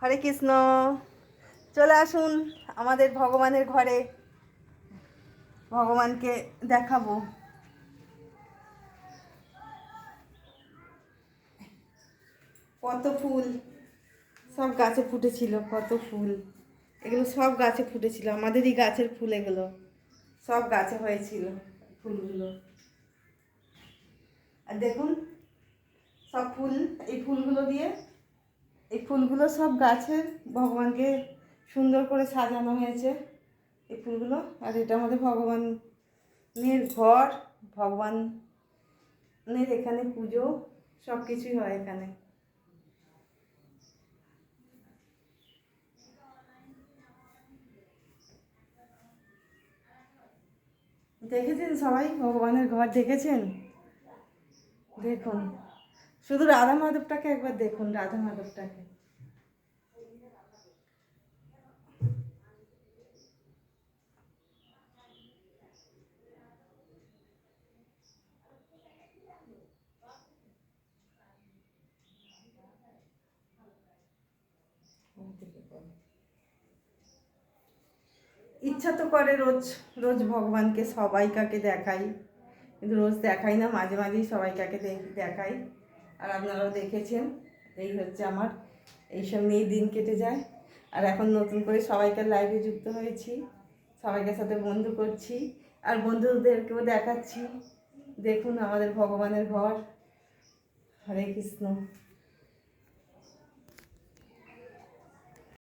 হরে কৃষ্ণ। চলে আসুন আমাদের ভগবানের ঘরে, ভগবানকে দেখাবো। কত ফুল সব গাছে ফুটেছিল, কত ফুল, এগুলো সব গাছে ফুটেছিল, আমাদেরই গাছের ফুল, এগুলো সব গাছে হয়েছিল ফুলগুলো। আর দেখুন সব ফুল, এই ফুলগুলো দিয়ে, এই ফুলগুলো সব গাছের ভগবানকে সুন্দর করে সাজানো হয়েছে এই ফুলগুলো। আর এটা আমাদের ভগবানের ঘর, ভগবানের এখানে পুজো সব কিছুই হয় এখানে। দেখেছেন সবাই ভগবানের ঘর দেখেছেন? দেখুন শুধু রাধা মাধবটাকে একবার দেখুন, রাধা মাধবটাকে। ইচ্ছা তো করে রোজ রোজ ভগবানকে সবাইকাকে দেখাই, কিন্তু রোজ দেখাই না, মাঝে মাঝেই সবাইকাকে দেখাই। আর আপনারাও দেখেছেন, এই হচ্ছে আমার, এইসব নিয়েই দিন কেটে যায়। আর এখন নতুন করে সবাইকার লাইভে যুক্ত হয়েছি, সবাইকার সাথে বন্ধু করছি, আর বন্ধুদেরকেও দেখাচ্ছি। দেখুন আমাদের ভগবানের ঘর। হরে কৃষ্ণ।